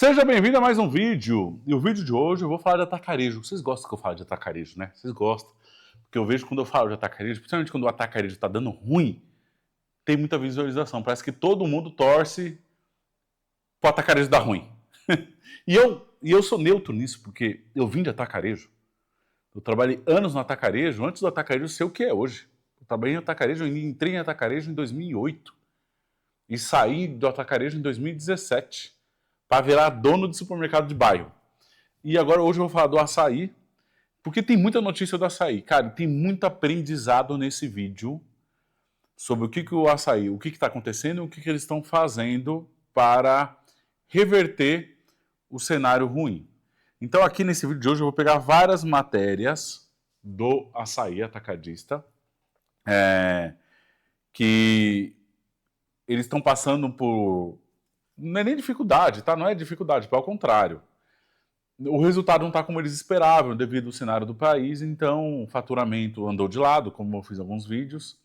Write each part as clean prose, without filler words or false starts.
Seja bem-vindo a mais um vídeo. E o vídeo de hoje eu vou falar de atacarejo. Vocês gostam que eu fale de atacarejo, né? Vocês gostam. Porque eu vejo quando eu falo de atacarejo, principalmente quando o atacarejo tá dando ruim, tem muita visualização. Parece que todo mundo torce pro atacarejo dar ruim. e eu sou neutro nisso, porque eu vim de atacarejo. Eu trabalhei anos no atacarejo, antes do atacarejo ser o que é hoje. Eu trabalhei em atacarejo, eu entrei em atacarejo em 2008. E saí do atacarejo em 2017. Para virar dono de supermercado de bairro. E agora hoje eu vou falar do açaí, porque tem muita notícia do açaí. Cara, tem muito aprendizado nesse vídeo sobre o açaí, o que está acontecendo e o que eles estão fazendo para reverter o cenário ruim. Então aqui nesse vídeo de hoje eu vou pegar várias matérias do açaí atacadista, que eles estão passando por... Não é nem dificuldade, tá? Não é dificuldade, pelo contrário. O resultado não está como eles esperavam devido ao cenário do país, então o faturamento andou de lado, como eu fiz alguns vídeos.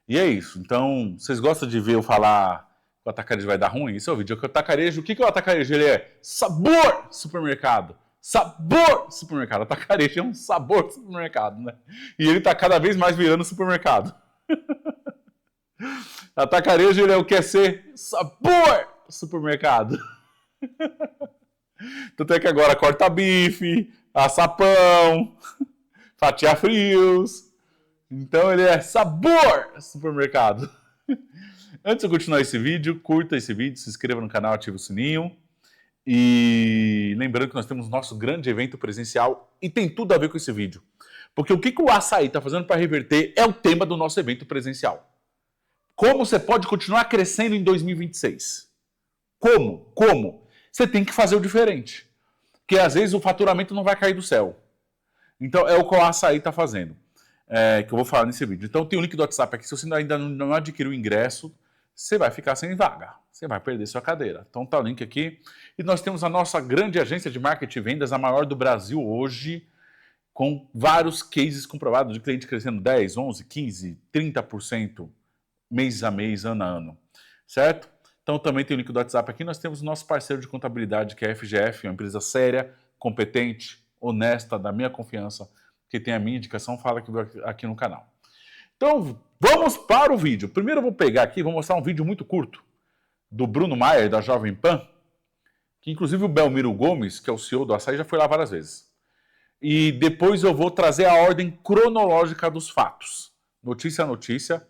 E é isso. Então, vocês gostam de ver eu falar que o atacarejo vai dar ruim? Esse é o vídeo. O atacarejo, o que é o atacarejo? Ele é sabor supermercado. Sabor supermercado. O atacarejo é um sabor supermercado, né? E ele está cada vez mais virando supermercado. Atacarejo, ele é o que é ser sabor supermercado. Tanto é que agora corta bife, assa pão, fatia frios. Então ele é sabor supermercado. Antes de eu continuar esse vídeo, curta esse vídeo, se inscreva no canal, ative o sininho. E lembrando que nós temos nosso grande evento presencial e tem tudo a ver com esse vídeo. Porque o que o açaí está fazendo para reverter é o tema do nosso evento presencial. Como você pode continuar crescendo em 2026? Como? Você tem que fazer o diferente. Porque às vezes o faturamento não vai cair do céu. Então é o que o açaí está fazendo. Que eu vou falar nesse vídeo. Então tem o link do WhatsApp aqui. Se você ainda não adquiriu o ingresso, você vai ficar sem vaga. Você vai perder sua cadeira. Então tá o link aqui. E nós temos a nossa grande agência de marketing e vendas, a maior do Brasil hoje, com vários cases comprovados de cliente crescendo 10, 11, 15, 30% mês a mês, ano a ano. Certo? Então também tem o link do WhatsApp aqui. Nós temos o nosso parceiro de contabilidade, que é a FGF, uma empresa séria, competente, honesta, da minha confiança, que tem a minha indicação, fala aqui no canal. Então vamos para o vídeo. Primeiro eu vou pegar aqui, vou mostrar um vídeo muito curto do Bruno Maier, da Jovem Pan, que inclusive o Belmiro Gomes, que é o CEO do açaí, já foi lá várias vezes. E depois eu vou trazer a ordem cronológica dos fatos, notícia a notícia,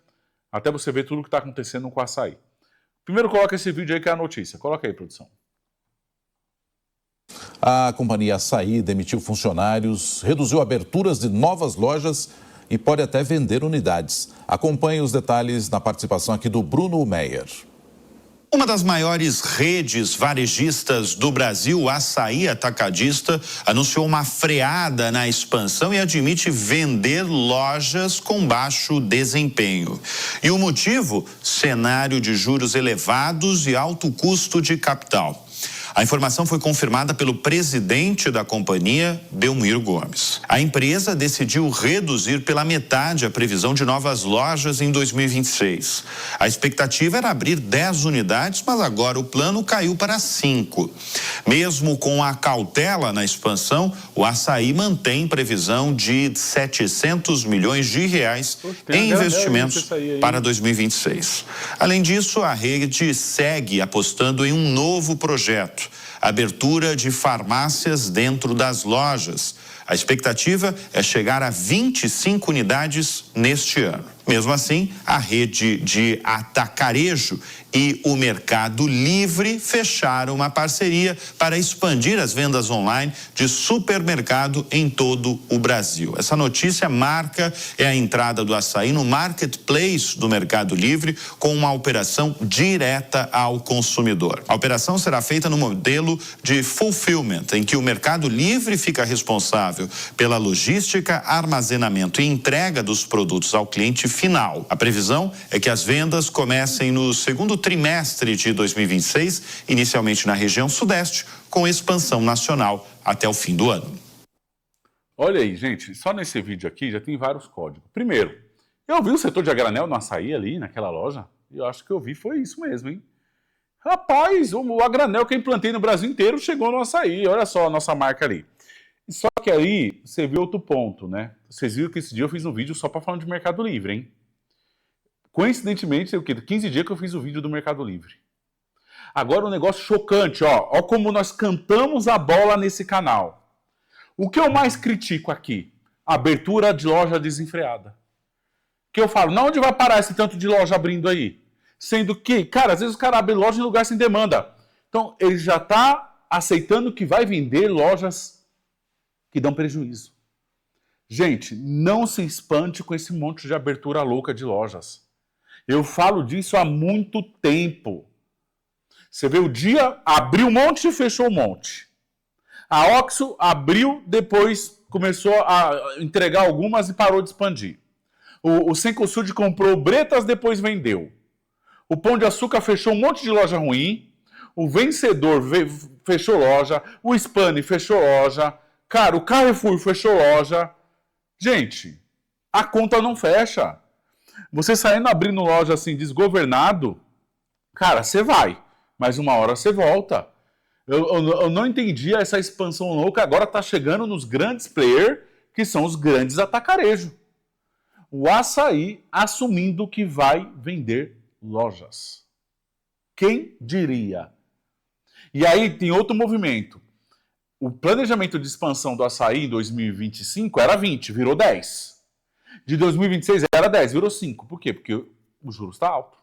até você ver tudo o que está acontecendo com o açaí. Primeiro coloca esse vídeo aí que é a notícia. Coloca aí, produção. A companhia Açaí demitiu funcionários, reduziu aberturas de novas lojas e pode até vender unidades. Acompanhe os detalhes na participação aqui do Bruno Maier. Uma das maiores redes varejistas do Brasil, o Açaí Atacadista, anunciou uma freada na expansão e admite vender lojas com baixo desempenho. E o motivo? Cenário de juros elevados e alto custo de capital. A informação foi confirmada pelo presidente da companhia, Belmiro Gomes. A empresa decidiu reduzir pela metade a previsão de novas lojas em 2026. A expectativa era abrir 10 unidades, mas agora o plano caiu para 5. Mesmo com a cautela na expansão, o Açaí mantém previsão de 700 milhões de reais em investimentos para 2026. Além disso, a rede segue apostando em um novo projeto: abertura de farmácias dentro das lojas. A expectativa é chegar a 25 unidades neste ano. Mesmo assim, a rede de atacarejo e o Mercado Livre fecharam uma parceria para expandir as vendas online de supermercado em todo o Brasil. Essa notícia marca a entrada do açaí no marketplace do Mercado Livre com uma operação direta ao consumidor. A operação será feita no modelo de fulfillment, em que o Mercado Livre fica responsável pela logística, armazenamento e entrega dos produtos ao cliente final. A previsão é que as vendas comecem no segundo trimestre de 2026, inicialmente na região sudeste, com expansão nacional até o fim do ano. Olha aí, gente, só nesse vídeo aqui já tem vários códigos. Primeiro, eu vi o setor de a granel no açaí ali, naquela loja, e eu acho que eu vi foi isso mesmo, hein? Rapaz, a granel que eu implantei no Brasil inteiro chegou no açaí. Olha só a nossa marca ali. Só que aí você vê outro ponto, né? Vocês viram que esse dia eu fiz um vídeo só para falar de Mercado Livre, hein? Coincidentemente, o quê? 15 dias que eu fiz o vídeo do Mercado Livre. Agora um negócio chocante, ó. Ó como nós cantamos a bola nesse canal. O que eu mais critico aqui? Abertura de loja desenfreada. Que eu falo, não, onde vai parar esse tanto de loja abrindo aí? Sendo que, cara, às vezes o cara abre loja em lugar sem demanda. Então, ele já está aceitando que vai vender lojas que dão prejuízo. Gente, não se espante com esse monte de abertura louca de lojas. Eu falo disso há muito tempo. Você vê o Dia, abriu um monte e fechou um monte. A Oxxo abriu, depois começou a entregar algumas e parou de expandir. O Cencosud comprou Bretas, depois vendeu. O Pão de Açúcar fechou um monte de loja ruim. O Vencedor fechou loja. O Spani fechou loja. Cara, o Carrefour fechou loja. Gente, a conta não fecha. Você saindo abrindo loja assim, desgovernado, cara, você vai. Mas uma hora você volta. Eu não entendi essa expansão louca. Agora está chegando nos grandes players, que são os grandes atacarejos. O açaí assumindo que vai vender lojas. Quem diria? E aí tem outro movimento. O planejamento de expansão do açaí em 2025 era 20, virou 10. De 2026 era 10, virou 5. Por quê? Porque o juros está alto.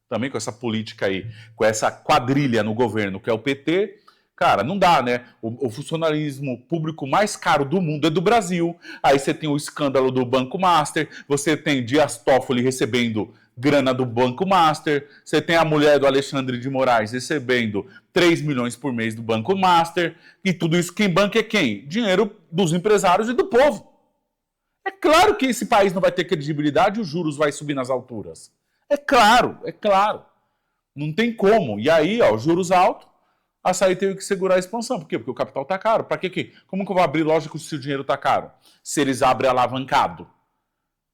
Também com essa política aí, com essa quadrilha no governo que é o PT, cara, não dá, né? O funcionalismo público mais caro do mundo é do Brasil. Aí você tem o escândalo do Banco Master, você tem Dias Toffoli recebendo grana do Banco Master, você tem a mulher do Alexandre de Moraes recebendo 3 milhões por mês do Banco Master, e tudo isso quem banca é quem? Dinheiro dos empresários e do povo. É claro que esse país não vai ter credibilidade e os juros vai subir nas alturas. É claro, é claro. Não tem como. E aí, ó, juros altos, a açaí teve que segurar a expansão. Por quê? Porque o capital está caro. Para quê? Como que eu vou abrir loja se o dinheiro está caro? Se eles abrem alavancado.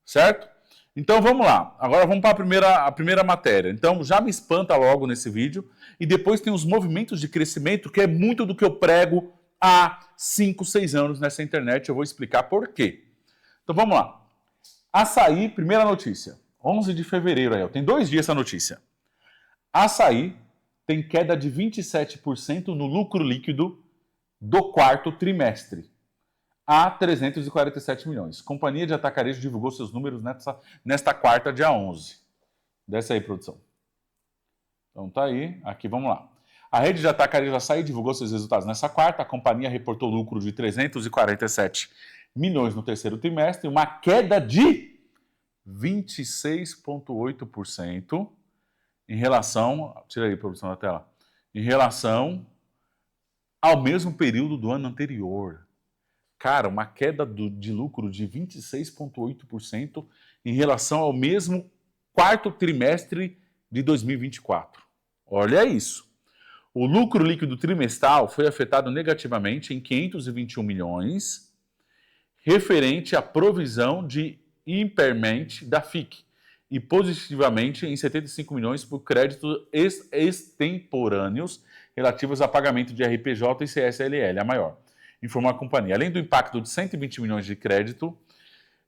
Certo? Então vamos lá. Agora vamos para a primeira matéria. Então já me espanta logo nesse vídeo. E depois tem os movimentos de crescimento, que é muito do que eu prego há 5, 6 anos nessa internet. Eu vou explicar por quê. Então vamos lá. Açaí, primeira notícia. 11 de fevereiro aí, ó. Tem 2 dias essa notícia. Açaí tem queda de 27% no lucro líquido do quarto trimestre, a 347 milhões. Companhia de Atacarejo divulgou seus números nesta quarta, dia 11. Desce aí, produção. Então tá aí, aqui vamos lá. A rede de Atacarejo Açaí divulgou seus resultados nessa quarta. A companhia reportou lucro de 347 milhões no terceiro trimestre, uma queda de 26,8% em relação... Tira aí, produção da tela. Em relação ao mesmo período do ano anterior. Cara, uma queda de lucro de 26,8% em relação ao mesmo quarto trimestre de 2024. Olha isso. O lucro líquido trimestral foi afetado negativamente em 521 milhões, referente à provisão de impairment da FIC, e positivamente em 75 milhões por créditos extemporâneos relativos a pagamento de RPJ e CSLL, a maior, informou a companhia. Além do impacto de 120 milhões de crédito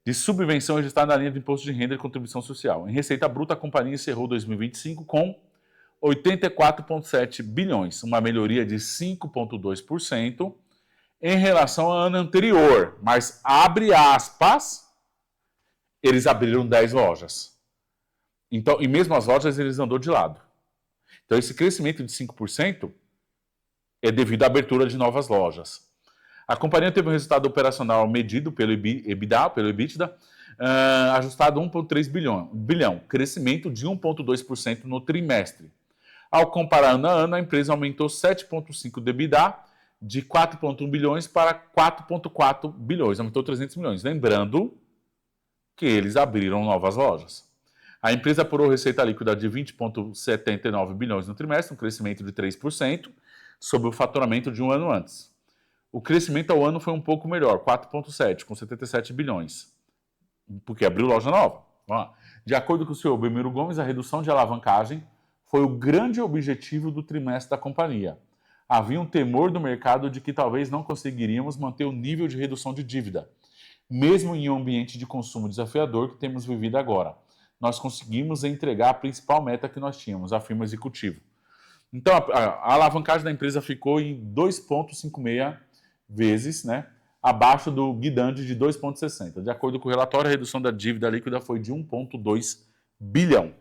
de subvenção registrada na linha do imposto de renda e contribuição social. Em receita bruta, a companhia encerrou 2025 com 84,7 bilhões, uma melhoria de 5,2% em relação ao ano anterior, mas abre aspas, eles abriram 10 lojas. Então, e mesmo as lojas eles andou de lado. Então esse crescimento de 5% é devido à abertura de novas lojas. A companhia teve um resultado operacional medido pelo EBITDA, ajustado 1,3 bilhão, crescimento de 1,2% no trimestre. Ao comparar ano a ano, a empresa aumentou 7,5% do EBITDA, de 4,1 bilhões para 4,4 bilhões, aumentou 300 milhões. Lembrando que eles abriram novas lojas. A empresa apurou receita líquida de 20,79 bilhões no trimestre, um crescimento de 3%, sobre o faturamento de um ano antes. O crescimento ao ano foi um pouco melhor, 4,7%, com 77 bilhões, porque abriu loja nova. Vamos lá. De acordo com o senhor Belmiro Gomes, a redução de alavancagem foi o grande objetivo do trimestre da companhia. Havia um temor do mercado de que talvez não conseguiríamos manter o nível de redução de dívida, mesmo em um ambiente de consumo desafiador que temos vivido agora. Nós conseguimos entregar a principal meta que nós tínhamos, afirma o executivo. Então, a alavancagem da empresa ficou em 2,56 vezes, né, abaixo do guidante de 2,60. De acordo com o relatório, a redução da dívida líquida foi de 1,2 bilhão.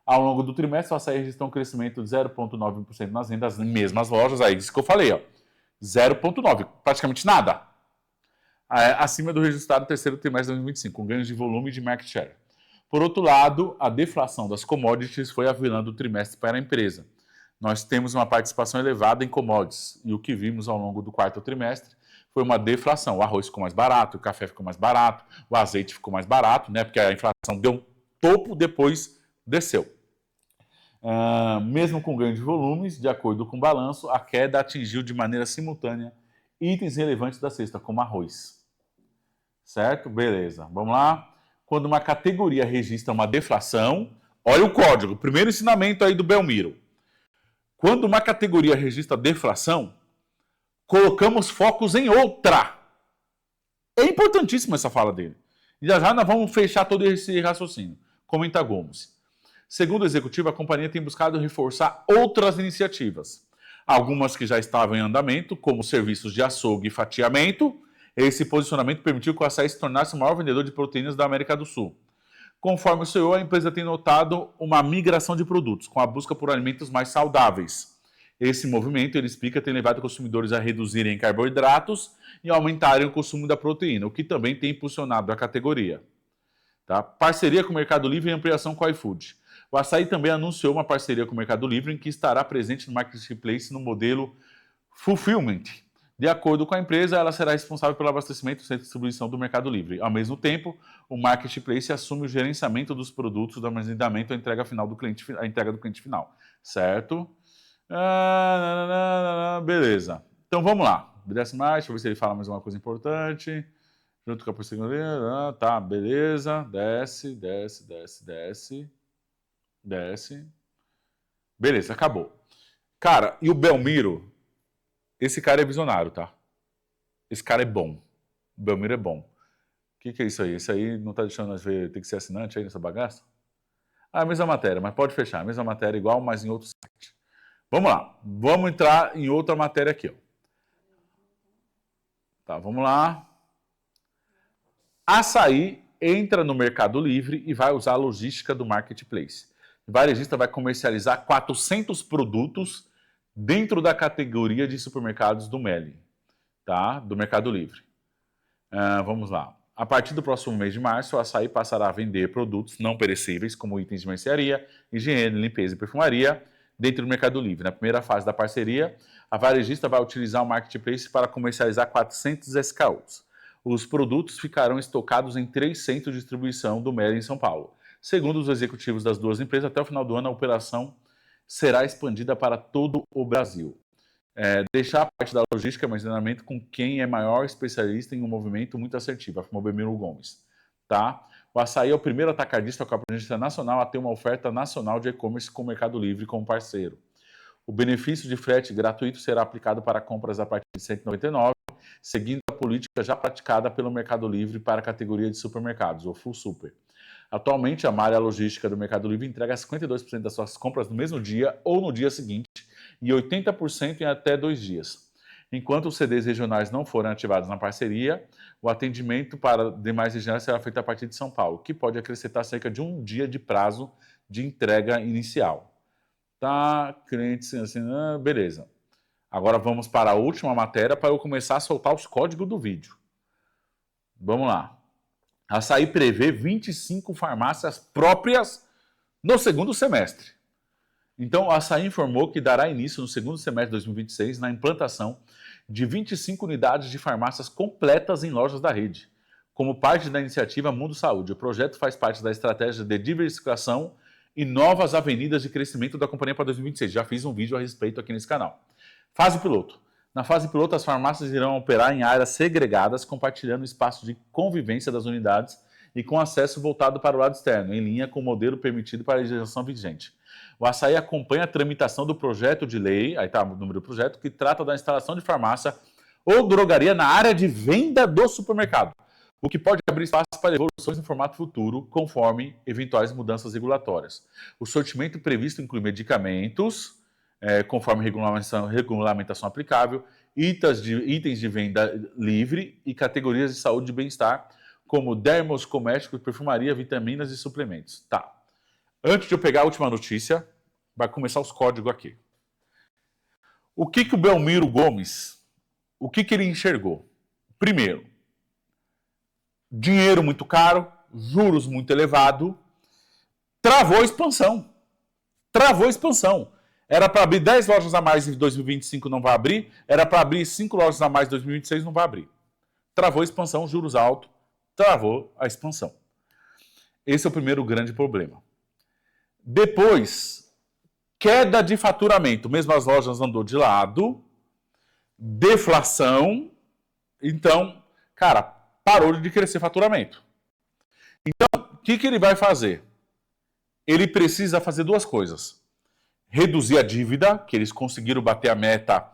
Ao longo do trimestre, o Açaí registrou um crescimento de 0,9% nas vendas nas mesmas lojas. Aí, isso que eu falei, ó, 0,9%, praticamente nada. Acima do registrado no terceiro trimestre de 2025, com ganhos de volume e de market share. Por outro lado, a deflação das commodities foi a vilã do trimestre para a empresa. Nós temos uma participação elevada em commodities, e o que vimos ao longo do quarto trimestre foi uma deflação. O arroz ficou mais barato, o café ficou mais barato, o azeite ficou mais barato, né, porque a inflação deu um topo, depois desceu. Mesmo com ganho de volumes, de acordo com o balanço, a queda atingiu de maneira simultânea itens relevantes da cesta, como arroz. Certo? Beleza. Vamos lá. Quando uma categoria registra uma deflação, olha o código, primeiro ensinamento aí do Belmiro. Quando uma categoria registra deflação, colocamos focos em outra. É importantíssima essa fala dele. E já nós vamos fechar todo esse raciocínio. Comenta Gomes. Segundo o executivo, a companhia tem buscado reforçar outras iniciativas. Algumas que já estavam em andamento, como serviços de açougue e fatiamento. Esse posicionamento permitiu que o Açaí se tornasse o maior vendedor de proteínas da América do Sul. Conforme o CEO, a empresa tem notado uma migração de produtos, com a busca por alimentos mais saudáveis. Esse movimento, ele explica, tem levado consumidores a reduzirem carboidratos e aumentarem o consumo da proteína, o que também tem impulsionado a categoria. Tá? Parceria com o Mercado Livre e ampliação com o iFood. O Açaí também anunciou uma parceria com o Mercado Livre em que estará presente no Marketplace no modelo Fulfillment. De acordo com a empresa, ela será responsável pelo abastecimento e distribuição do Mercado Livre. Ao mesmo tempo, o Marketplace assume o gerenciamento dos produtos, do armazenamento e a entrega final do cliente, a entrega do cliente final. Certo? Beleza. Então vamos lá. Desce mais, deixa eu ver se ele fala mais uma coisa importante. Junto com a parceria. Tá, beleza. Desce. Desce. Beleza, acabou. Cara, e o Belmiro? Esse cara é visionário, tá? Esse cara é bom. O Belmiro é bom. O que é isso aí? Esse aí não tá deixando nós ver, tem que ser assinante aí nessa bagaça? Ah, a mesma matéria, mas pode fechar. A mesma matéria igual, mas em outro site. Vamos lá. Vamos entrar em outra matéria aqui, ó. Tá, vamos lá. Açaí entra no Mercado Livre e vai usar a logística do Marketplace. O varejista vai comercializar 400 produtos dentro da categoria de supermercados do MELI, tá? Do Mercado Livre. Vamos lá. A partir do próximo mês de março, o Açaí passará a vender produtos não perecíveis, como itens de mercearia, higiene, limpeza e perfumaria, dentro do Mercado Livre. Na primeira fase da parceria, a varejista vai utilizar o Marketplace para comercializar 400 SKUs. Os produtos ficarão estocados em 3 centros de distribuição do MELI em São Paulo. Segundo os executivos das duas empresas, até o final do ano a operação será expandida para todo o Brasil. Deixar a parte da logística e armazenamento com quem é maior especialista em um movimento muito assertivo, afirmou Belmiro Gomes. Tá? O Açaí é o primeiro atacadista com a presença nacional a ter uma oferta nacional de e-commerce com o Mercado Livre como parceiro. O benefício de frete gratuito será aplicado para compras a partir de R$ 199, seguindo a política já praticada pelo Mercado Livre para a categoria de supermercados, ou Full Super. Atualmente, a malha logística do Mercado Livre entrega 52% das suas compras no mesmo dia ou no dia seguinte e 80% em até 2 dias. Enquanto os CDs regionais não forem ativados na parceria, o atendimento para demais regiões será feito a partir de São Paulo, que pode acrescentar cerca de 1 dia de prazo de entrega inicial. Tá, clientes assim, beleza. Agora vamos para a última matéria para eu começar a soltar os códigos do vídeo. Vamos lá. A Açaí prevê 25 farmácias próprias no segundo semestre. Então, a Açaí informou que dará início no segundo semestre de 2026 na implantação de 25 unidades de farmácias completas em lojas da rede, como parte da iniciativa Mundo Saúde. O projeto faz parte da estratégia de diversificação e novas avenidas de crescimento da companhia para 2026. Já fiz um vídeo a respeito aqui nesse canal. Fase piloto. Na fase piloto, as farmácias irão operar em áreas segregadas, compartilhando o espaço de convivência das unidades e com acesso voltado para o lado externo, em linha com o modelo permitido para a legislação vigente. O Açaí acompanha a tramitação do projeto de lei, aí está o número do projeto, que trata da instalação de farmácia ou drogaria na área de venda do supermercado, o que pode abrir espaço para evoluções em formato futuro, conforme eventuais mudanças regulatórias. O sortimento previsto inclui medicamentos, conforme regulamentação aplicável, itens de venda livre e categorias de saúde e bem-estar, como dermos, cosméticos, perfumaria, vitaminas e suplementos. Tá. Antes de eu pegar a última notícia, vai começar os códigos aqui. O que o Belmiro Gomes, o que ele enxergou? Primeiro, dinheiro muito caro, juros muito elevado, travou a expansão. Travou a expansão. Era para abrir 10 lojas a mais em 2025, não vai abrir. Era para abrir 5 lojas a mais em 2026, não vai abrir. Travou a expansão, juros altos, travou a expansão. Esse é o primeiro grande problema. Depois, queda de faturamento. Mesmo as lojas andou de lado, deflação. Então, cara, parou de crescer faturamento. Então, o que ele vai fazer? Ele precisa fazer duas coisas. Reduzir a dívida, que eles conseguiram bater a meta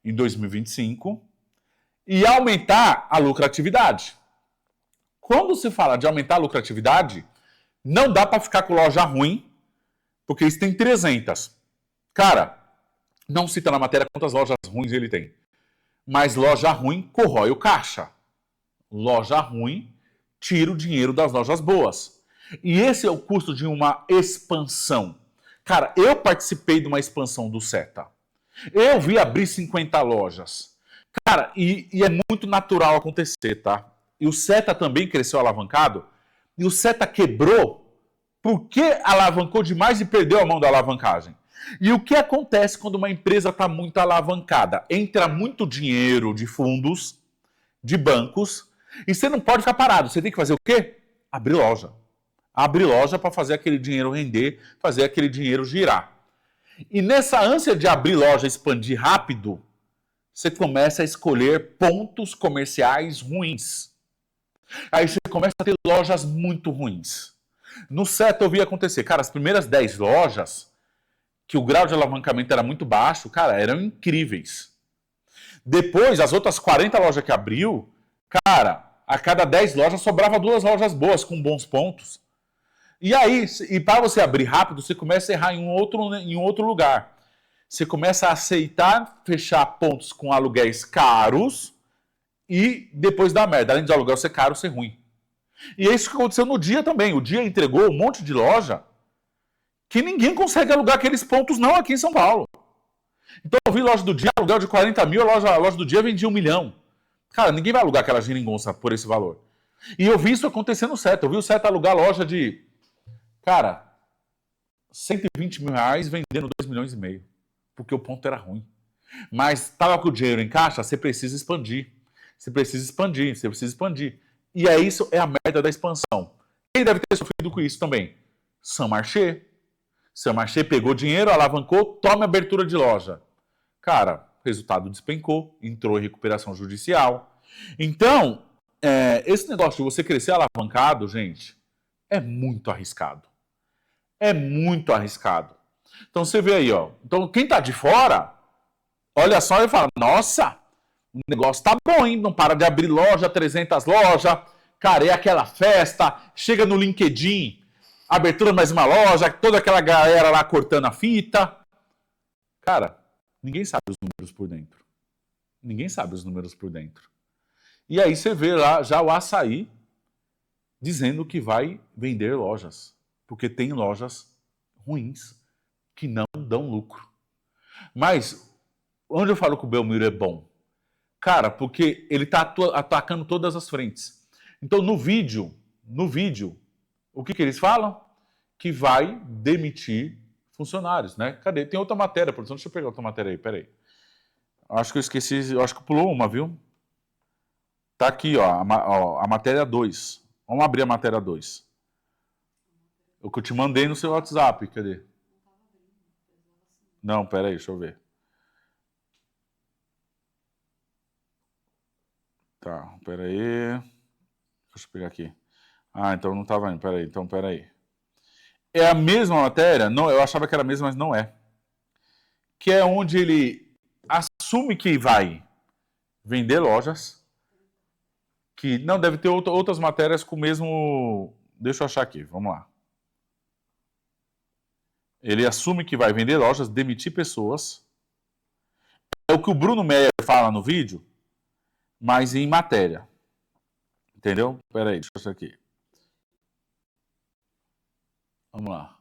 em 2025, e aumentar a lucratividade. Quando se fala de aumentar a lucratividade, não dá para ficar com loja ruim, porque eles têm 300. Cara, não cita na matéria quantas lojas ruins ele tem. Mas loja ruim corrói o caixa. Loja ruim tira o dinheiro das lojas boas. E esse é o custo de uma expansão. Cara, eu participei de uma expansão do Seta. Eu vi abrir 50 lojas. Cara, e é muito natural acontecer, tá? E o Seta também cresceu alavancado. E o Seta quebrou porque alavancou demais e perdeu a mão da alavancagem. E o que acontece quando uma empresa está muito alavancada? Entra muito dinheiro de fundos, de bancos, e você não pode ficar parado. Você tem que fazer o quê? Abrir loja. Abrir loja para fazer aquele dinheiro render, fazer aquele dinheiro girar. E nessa ânsia de abrir loja e expandir rápido, você começa a escolher pontos comerciais ruins. Aí você começa a ter lojas muito ruins. No Seta eu vi acontecer, cara, as primeiras 10 lojas, que o grau de alavancamento era muito baixo, cara, eram incríveis. Depois, as outras 40 lojas que abriu, cara, a cada 10 lojas sobrava 2 lojas boas, com bons pontos. E aí, para você abrir rápido, você começa a errar em um outro lugar. Você começa a aceitar fechar pontos com aluguéis caros e depois dá merda. Além de aluguel ser caro, ser ruim. E é isso que aconteceu no Dia também. O Dia entregou um monte de loja que ninguém consegue alugar aqueles pontos não aqui em São Paulo. Então eu vi loja do Dia, aluguel de 40 mil, a loja do Dia vendia 1 milhão. Cara, ninguém vai alugar aquela geringonça por esse valor. E eu vi isso acontecer no Seta. Eu vi o Seta alugar loja de, cara, 120 mil reais vendendo 2 milhões e meio. Porque o ponto era ruim. Mas estava com o dinheiro em caixa, você precisa expandir. Você precisa expandir, você precisa expandir. E é isso, é a merda da expansão. Quem deve ter sofrido com isso também? Saint-Marché. Saint-Marché pegou dinheiro, alavancou, toma abertura de loja. Cara, o resultado despencou, entrou em recuperação judicial. Então, esse negócio de você crescer alavancado, gente, é muito arriscado. É muito arriscado. Então você vê aí, ó. Então quem tá de fora, olha só e fala, nossa, o negócio tá bom, hein? Não para de abrir loja, 300 lojas, cara, é aquela festa, chega no LinkedIn, abertura de mais uma loja, toda aquela galera lá cortando a fita. Cara, ninguém sabe os números por dentro. Ninguém sabe os números por dentro. E aí você vê lá já o Açaí dizendo que vai vender lojas. Porque tem lojas ruins que não dão lucro. Mas, onde eu falo que o Belmiro é bom? Cara, porque ele está atacando todas as frentes. Então, no vídeo, o que eles falam? Que vai demitir funcionários, né? Cadê? Tem outra matéria, produção. Deixa eu pegar outra matéria aí, peraí. Acho que eu esqueci, acho que pulou uma, viu? Tá aqui, ó, a matéria 2. Vamos abrir a matéria 2. O que eu te mandei no seu WhatsApp, cadê? Não, peraí, deixa eu ver. Tá, peraí. Deixa eu pegar aqui. Ah, então não estava indo. Peraí. É a mesma matéria? Não, eu achava que era a mesma, mas não é. Que é onde ele assume que vai vender lojas, que não deve ter outras matérias com o mesmo... Deixa eu achar aqui, vamos lá. Ele assume que vai vender lojas, demitir pessoas. É o que o Bruno Meyer fala no vídeo, mas em matéria. Entendeu? Peraí, deixa eu achar aqui. Vamos lá.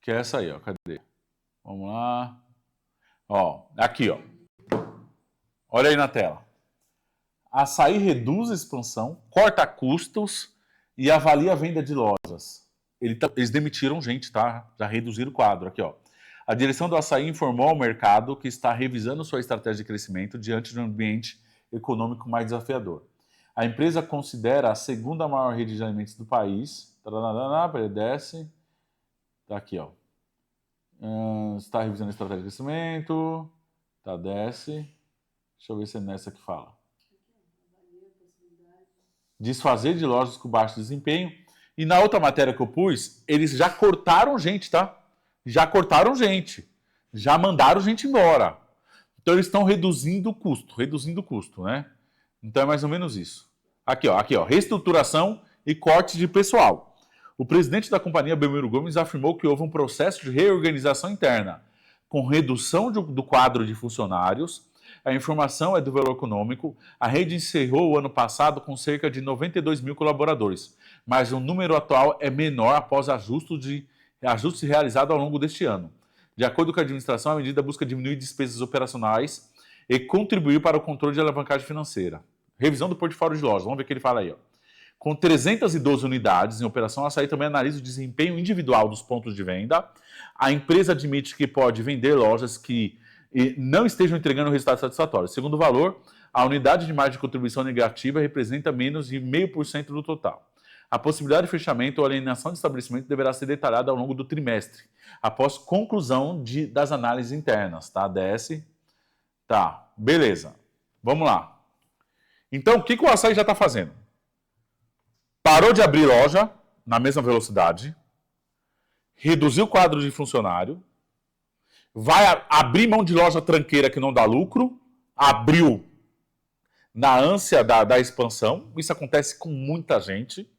Que é essa aí, ó. Cadê? Vamos lá. Ó, aqui, ó. Olha aí na tela. Açaí reduz a expansão, corta custos e avalia a venda de lojas. Eles demitiram gente, tá? Já reduziram o quadro. Aqui, ó. A direção do Açaí informou ao mercado que está revisando sua estratégia de crescimento diante de um ambiente econômico mais desafiador. A empresa considera a segunda maior rede de alimentos do país. Desce. Tá aqui, ó. Está revisando a estratégia de crescimento. Tá, desce. Deixa eu ver se é nessa que fala. Desfazer de lojas com baixo desempenho. E na outra matéria que eu pus, eles já cortaram gente, tá? Já cortaram gente. Já mandaram gente embora. Então eles estão reduzindo o custo, né? Então é mais ou menos isso. Aqui, ó. Reestruturação e corte de pessoal. O presidente da companhia, Belmiro Gomes, afirmou que houve um processo de reorganização interna, com redução do quadro de funcionários. A informação é do Valor Econômico. A rede encerrou o ano passado com cerca de 92 mil colaboradores, mas o número atual é menor após ajustes realizados ao longo deste ano. De acordo com a administração, a medida busca diminuir despesas operacionais e contribuir para o controle de alavancagem financeira. Revisão do portfólio de lojas. Vamos ver o que ele fala aí, ó. Com 312 unidades em operação, a Açaí também analisa o desempenho individual dos pontos de venda. A empresa admite que pode vender lojas que não estejam entregando resultados satisfatórios. Segundo o Valor, a unidade de margem de contribuição negativa representa menos de 0,5% do total. A possibilidade de fechamento ou alienação de estabelecimento deverá ser detalhada ao longo do trimestre, após conclusão das análises internas. Tá? Desce. Tá, beleza. Vamos lá. Então, o que o Açaí já está fazendo? Parou de abrir loja na mesma velocidade, reduziu o quadro de funcionário, vai abrir mão de loja tranqueira que não dá lucro, abriu na ânsia da expansão. Isso acontece com muita gente.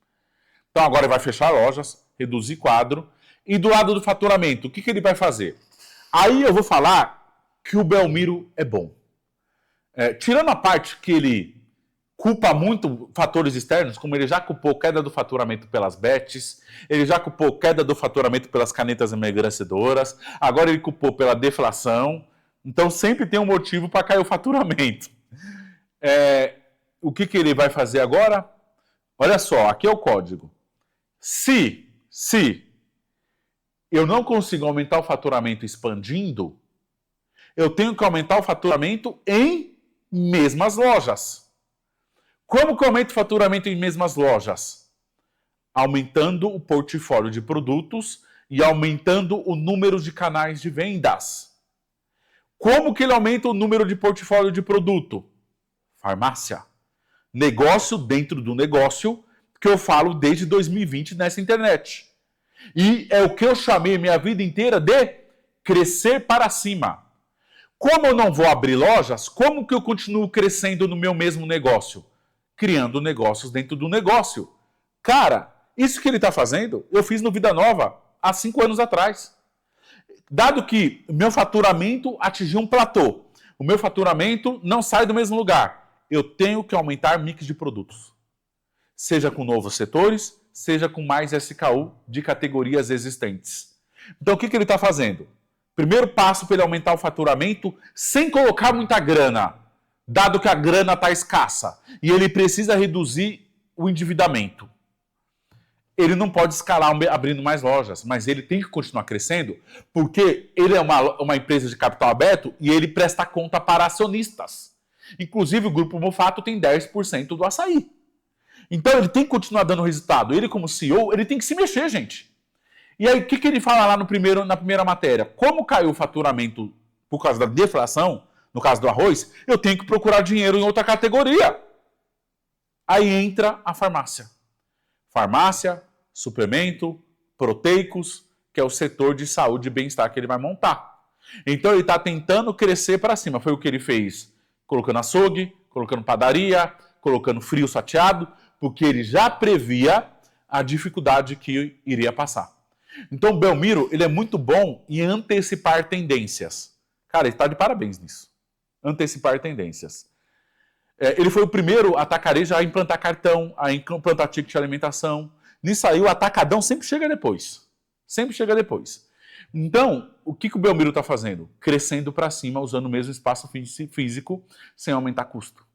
Então agora ele vai fechar lojas, reduzir quadro. E do lado do faturamento, o que ele vai fazer? Aí eu vou falar que o Belmiro é bom. Tirando a parte que ele culpa muito fatores externos, como ele já culpou queda do faturamento pelas bets, ele já culpou queda do faturamento pelas canetas emagrecedoras, agora ele culpou pela deflação. Então sempre tem um motivo para cair o faturamento. O que ele vai fazer agora? Olha só, aqui é o código. Se eu não consigo aumentar o faturamento expandindo, eu tenho que aumentar o faturamento em mesmas lojas. Como que eu aumento o faturamento em mesmas lojas? Aumentando o portfólio de produtos e aumentando o número de canais de vendas. Como que ele aumenta o número de portfólio de produto? Farmácia. Negócio dentro do negócio, que eu falo desde 2020 nessa internet. E é o que eu chamei minha vida inteira de crescer para cima. Como eu não vou abrir lojas, como que eu continuo crescendo no meu mesmo negócio? Criando negócios dentro do negócio. Cara, isso que ele está fazendo, eu fiz no Vida Nova há 5 anos atrás. Dado que meu faturamento atingiu um platô, o meu faturamento não sai do mesmo lugar, eu tenho que aumentar mix de produtos. Seja com novos setores, seja com mais SKU de categorias existentes. Então o que ele está fazendo? Primeiro passo para ele aumentar o faturamento sem colocar muita grana, dado que a grana está escassa e ele precisa reduzir o endividamento. Ele não pode escalar abrindo mais lojas, mas ele tem que continuar crescendo, porque ele é uma empresa de capital aberto e ele presta conta para acionistas. Inclusive, o Grupo Mufato tem 10% do Açaí. Então, ele tem que continuar dando resultado. Ele, como CEO, ele tem que se mexer, gente. E aí, o que ele fala lá na primeira matéria? Como caiu o faturamento por causa da deflação, no caso do arroz, eu tenho que procurar dinheiro em outra categoria. Aí entra a farmácia. farmácia, suplemento, proteicos, que é o setor de saúde e bem-estar que ele vai montar. Então ele está tentando crescer para cima. Foi o que ele fez, colocando açougue, colocando padaria, colocando frio fatiado, porque ele já previa a dificuldade que iria passar. Então o Belmiro, ele é muito bom em antecipar tendências. Cara, ele está de parabéns nisso. Antecipar tendências. Ele foi o primeiro atacarejo a implantar cartão, a implantar ticket de alimentação. Nisso aí, o atacadão sempre chega depois. Sempre chega depois. Então, o que o Belmiro está fazendo? Crescendo para cima, usando o mesmo espaço físico, sem aumentar custo.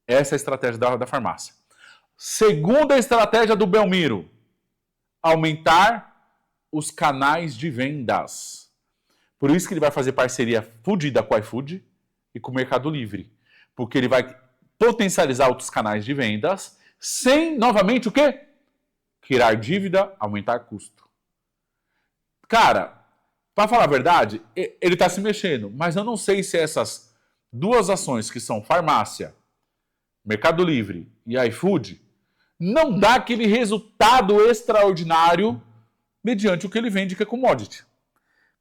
Essa é a estratégia da farmácia. Segunda estratégia do Belmiro, aumentar os canais de vendas. Por isso que ele vai fazer parceria fudida com o iFood e com o Mercado Livre. Porque ele vai potencializar outros canais de vendas sem, novamente, o quê? Criar dívida, aumentar custo. Cara, para falar a verdade, ele está se mexendo, mas eu não sei se essas duas ações, que são farmácia, Mercado Livre e iFood, não dá aquele resultado extraordinário mediante o que ele vende, que é commodity.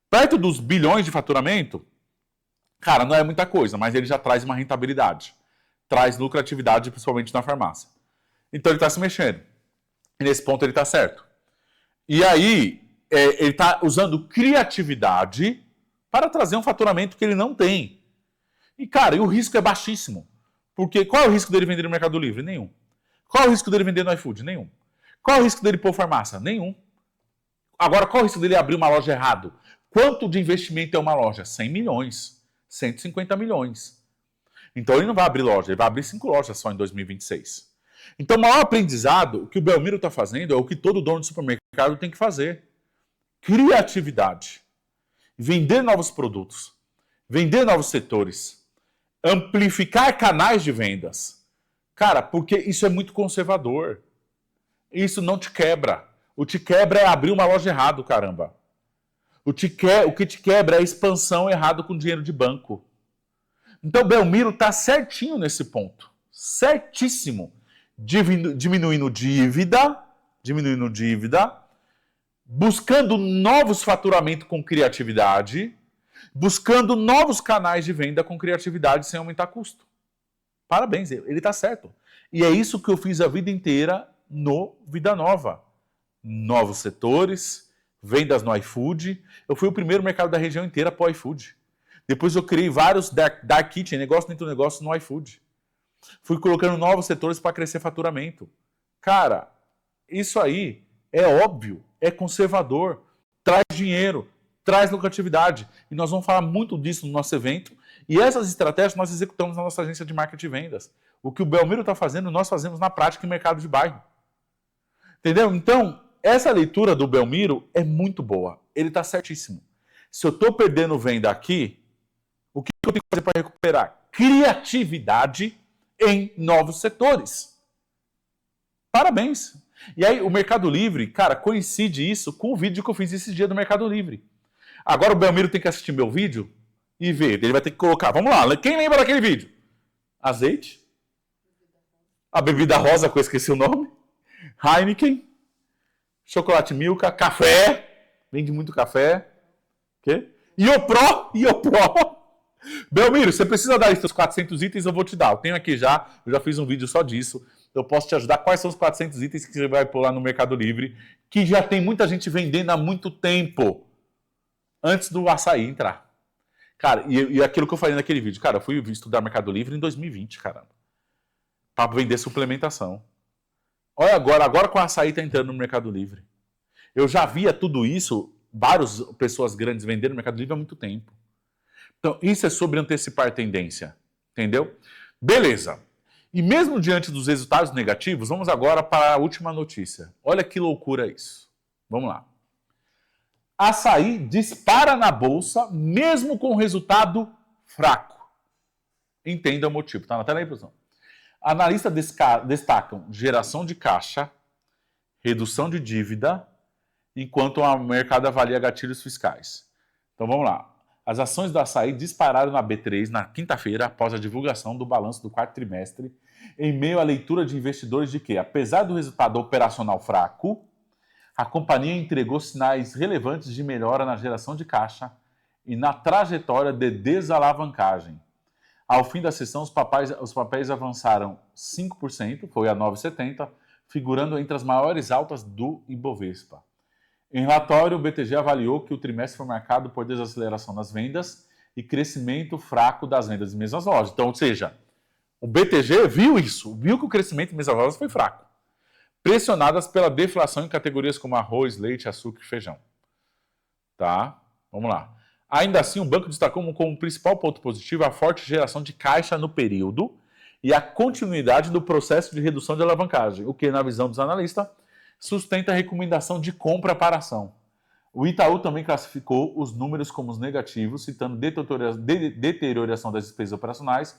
Perto dos bilhões de faturamento, cara, não é muita coisa, mas ele já traz uma rentabilidade. Traz lucratividade, principalmente na farmácia. Então ele está se mexendo. E nesse ponto ele está certo. E aí, ele está usando criatividade para trazer um faturamento que ele não tem. E, cara, o risco é baixíssimo. Porque qual é o risco dele vender no Mercado Livre? Nenhum. Qual é o risco dele vender no iFood? Nenhum. Qual é o risco dele pôr farmácia? Nenhum. Agora, qual é o risco dele abrir uma loja errado? Quanto de investimento é uma loja? 100 milhões. 150 milhões. Então ele não vai abrir loja, ele vai abrir 5 lojas só em 2026. Então o maior aprendizado, o que o Belmiro está fazendo, é o que todo dono de supermercado tem que fazer. Criatividade. Vender novos produtos. Vender novos setores. Amplificar canais de vendas. Cara, porque isso é muito conservador. Isso não te quebra. O te quebra é abrir uma loja errado, caramba. O que te quebra é a expansão errada com dinheiro de banco. Então, Belmiro está certinho nesse ponto. Certíssimo. Diminuindo dívida, buscando novos faturamentos com criatividade, buscando novos canais de venda com criatividade sem aumentar custo. Parabéns, ele está certo. E é isso que eu fiz a vida inteira no Vida Nova. Novos setores, vendas no iFood. Eu fui o primeiro mercado da região inteira para o iFood. Depois eu criei vários dark kitchen, negócio dentro do negócio no iFood. Fui colocando novos setores para crescer faturamento. Cara, isso aí é óbvio, é conservador, traz dinheiro, traz lucratividade. E nós vamos falar muito disso no nosso evento. E essas estratégias nós executamos na nossa agência de marketing e vendas. O que o Belmiro está fazendo, nós fazemos na prática em mercado de bairro. Entendeu? Então, essa leitura do Belmiro é muito boa. Ele está certíssimo. Se eu estou perdendo venda aqui, o que eu tenho que fazer para recuperar? Criatividade em novos setores. Parabéns. E aí, o Mercado Livre, cara, coincide isso com o vídeo que eu fiz esse dia do Mercado Livre. Agora o Belmiro tem que assistir meu vídeo e ver. Ele vai ter que colocar. Vamos lá, quem lembra daquele vídeo? Azeite. A bebida rosa, que eu esqueci o nome. Heineken. Chocolate Milka. Café. Vende muito café. Quê? Iopró. Belmiro, você precisa dar esses 400 itens, eu vou te dar. Eu tenho aqui já, eu já fiz um vídeo só disso. Eu posso te ajudar. Quais são os 400 itens que você vai pôr lá no Mercado Livre, que já tem muita gente vendendo há muito tempo, antes do açaí entrar. Cara, e aquilo que eu falei naquele vídeo, cara, eu fui estudar Mercado Livre em 2020, caramba, para vender suplementação. Olha agora com o açaí tá entrando no Mercado Livre. Eu já via tudo isso, várias pessoas grandes vendendo no Mercado Livre há muito tempo. Então, isso é sobre antecipar tendência, entendeu? Beleza. E mesmo diante dos resultados negativos, vamos agora para a última notícia. Olha que loucura isso. Vamos lá. Açaí dispara na bolsa, mesmo com resultado fraco. Entenda o motivo. Está na tela aí, produção. Analistas destacam geração de caixa, redução de dívida, enquanto o mercado avalia gatilhos fiscais. Então, vamos lá. As ações do Assaí dispararam na B3 na quinta-feira após a divulgação do balanço do quarto trimestre, em meio à leitura de investidores de que, apesar do resultado operacional fraco, a companhia entregou sinais relevantes de melhora na geração de caixa e na trajetória de desalavancagem. Ao fim da sessão, os papéis avançaram 5%, foi a 9,70, figurando entre as maiores altas do Ibovespa. Em relatório, o BTG avaliou que o trimestre foi marcado por desaceleração das vendas e crescimento fraco das vendas de mesmas lojas. Então, ou seja, o BTG viu isso, viu que o crescimento de mesmas lojas foi fraco, pressionadas pela deflação em categorias como arroz, leite, açúcar e feijão. Tá? Vamos lá. Ainda assim, o banco destacou como principal ponto positivo a forte geração de caixa no período e a continuidade do processo de redução de alavancagem, o que, na visão dos analistas, sustenta a recomendação de compra para a ação. O Itaú também classificou os números como negativos, citando deterioração das despesas operacionais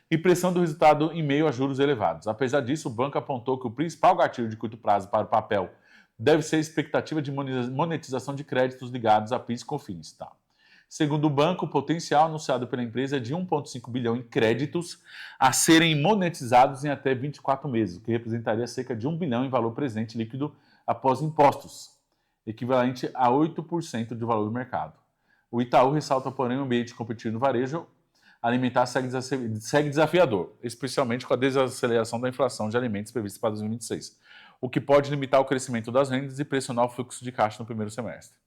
e pressão do resultado em meio a juros elevados. Apesar disso, o banco apontou que o principal gatilho de curto prazo para o papel deve ser a expectativa de monetização de créditos ligados a PIS e COFINS. Tá? Segundo o banco, o potencial anunciado pela empresa é de 1,5 bilhão em créditos a serem monetizados em até 24 meses, o que representaria cerca de 1 bilhão em valor presente líquido após impostos, equivalente a 8% do valor do mercado. O Itaú ressalta, porém, o ambiente competitivo no varejo alimentar segue desafiador, especialmente com a desaceleração da inflação de alimentos prevista para 2026, o que pode limitar o crescimento das vendas e pressionar o fluxo de caixa no primeiro semestre.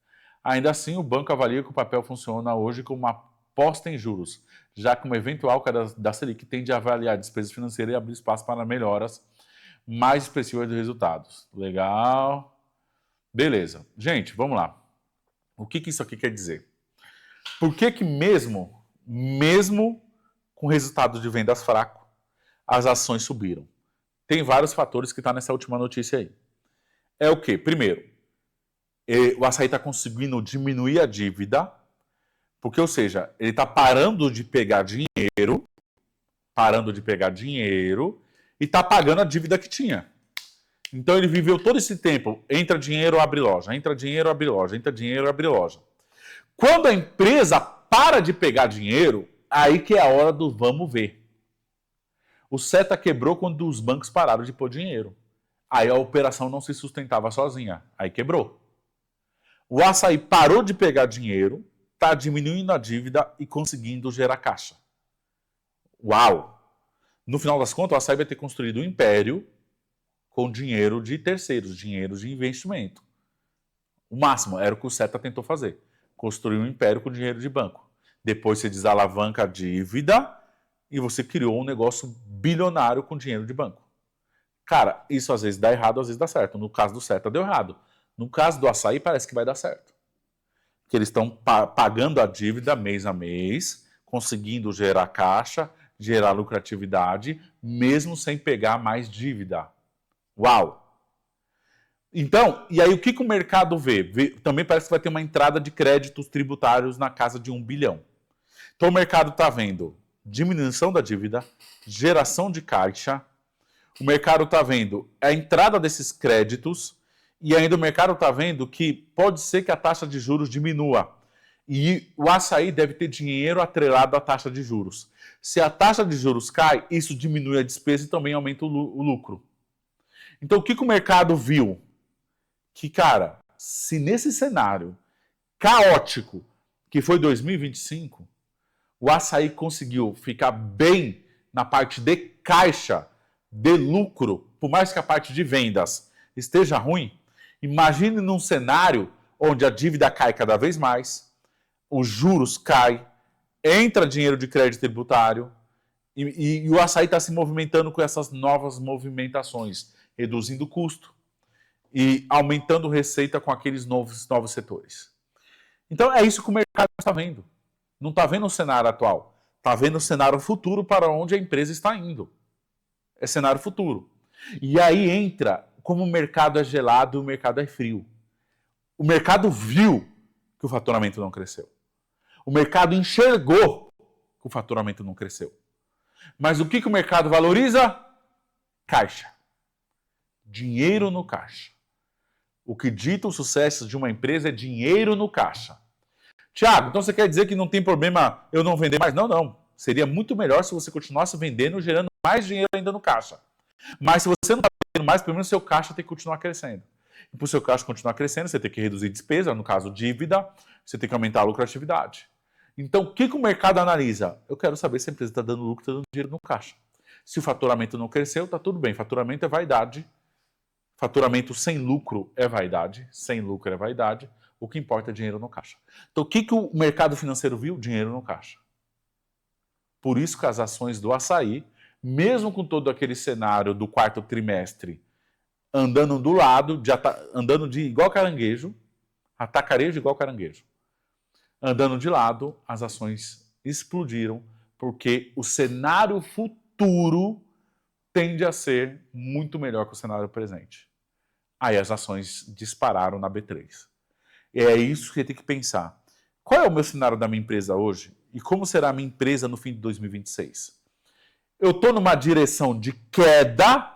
Ainda assim, o banco avalia que o papel funciona hoje como uma aposta em juros, já que uma eventual queda da Selic tende a avaliar despesas financeiras e abrir espaço para melhoras mais expressivas de resultados. Legal. Beleza. Gente, vamos lá. O que isso aqui quer dizer? Por que mesmo com resultado de vendas fraco, as ações subiram? Tem vários fatores que estão nessa última notícia aí. É o quê? Primeiro, o Assaí está conseguindo diminuir a dívida, porque, ou seja, ele está parando de pegar dinheiro e está pagando a dívida que tinha. Então ele viveu todo esse tempo, entra dinheiro, abre loja, entra dinheiro, abre loja, entra dinheiro, abre loja. Quando a empresa para de pegar dinheiro, aí que é a hora do vamos ver. O Seta quebrou quando os bancos pararam de pôr dinheiro. Aí a operação não se sustentava sozinha, aí quebrou. O Assaí parou de pegar dinheiro, está diminuindo a dívida e conseguindo gerar caixa. Uau! No final das contas, o Assaí vai ter construído um império com dinheiro de terceiros, dinheiro de investimento. O máximo era o que o Seta tentou fazer. Construir um império com dinheiro de banco. Depois você desalavanca a dívida e você criou um negócio bilionário com dinheiro de banco. Cara, isso às vezes dá errado, às vezes dá certo. No caso do Seta deu errado. No caso do Assaí parece que vai dar certo. Que eles estão pagando a dívida mês a mês, conseguindo gerar caixa, gerar lucratividade, mesmo sem pegar mais dívida. Uau! Então, e aí o que o mercado vê? Também parece que vai ter uma entrada de créditos tributários na casa de 1 bilhão. Então o mercado está vendo diminuição da dívida, geração de caixa, o mercado está vendo a entrada desses créditos e ainda o mercado está vendo que pode ser que a taxa de juros diminua. E o Assaí deve ter dinheiro atrelado à taxa de juros. Se a taxa de juros cai, isso diminui a despesa e também aumenta o lucro. Então o que o mercado viu? Que, cara, se nesse cenário caótico que foi 2025, o Assaí conseguiu ficar bem na parte de caixa, de lucro, por mais que a parte de vendas esteja ruim, imagine num cenário onde a dívida cai cada vez mais, os juros caem, entra dinheiro de crédito tributário e o Assaí está se movimentando com essas novas movimentações, reduzindo o custo e aumentando receita com aqueles novos setores. Então é isso que o mercado está vendo. Não está vendo o cenário atual, está vendo o cenário futuro para onde a empresa está indo. É cenário futuro. E aí entra como o mercado é gelado e o mercado é frio. O mercado viu que o faturamento não cresceu. O mercado enxergou que o faturamento não cresceu. Mas o que o mercado valoriza? Caixa. Dinheiro no caixa. O que dita o sucesso de uma empresa é dinheiro no caixa. Tiago, então você quer dizer que não tem problema eu não vender mais? Não, não. Seria muito melhor se você continuasse vendendo, gerando mais dinheiro ainda no caixa. Mas se você não está vendendo mais, pelo menos o seu caixa tem que continuar crescendo. E para o seu caixa continuar crescendo, você tem que reduzir despesa, no caso dívida, você tem que aumentar a lucratividade. Então, o que o mercado analisa? Eu quero saber se a empresa está dando lucro, está dando dinheiro no caixa. Se o faturamento não cresceu, está tudo bem. Faturamento é vaidade. Faturamento sem lucro é vaidade. Sem lucro é vaidade. O que importa é dinheiro no caixa. Então, o que o mercado financeiro viu? Dinheiro no caixa. Por isso que as ações do Açaí, mesmo com todo aquele cenário do quarto trimestre, andando do lado, andando de igual caranguejo, atacarejo igual caranguejo, andando de lado, as ações explodiram, porque o cenário futuro tende a ser muito melhor que o cenário presente. Aí as ações dispararam na B3. E é isso que você tem que pensar. Qual é o meu cenário da minha empresa hoje? E como será a minha empresa no fim de 2026? Eu estou numa direção de queda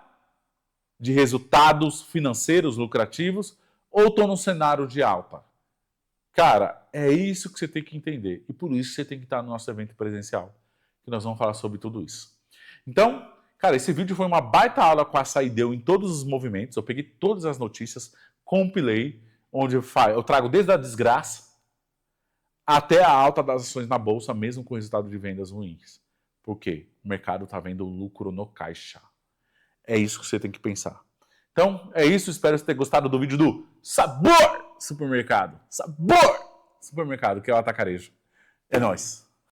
de resultados financeiros lucrativos ou estou num cenário de alta? Cara, é isso que você tem que entender. E por isso você tem que estar no nosso evento presencial, que nós vamos falar sobre tudo isso. Então, cara, esse vídeo foi uma baita aula com a Açaí deu em todos os movimentos. Eu peguei todas as notícias, compilei, onde eu trago desde a desgraça até a alta das ações na bolsa, mesmo com resultado de vendas ruins. Por quê? O mercado está vendo lucro no caixa. É isso que você tem que pensar. Então, é isso. Espero que você tenha gostado do vídeo do Sabor Supermercado. Sabor Supermercado, que é o atacarejo. É nóis.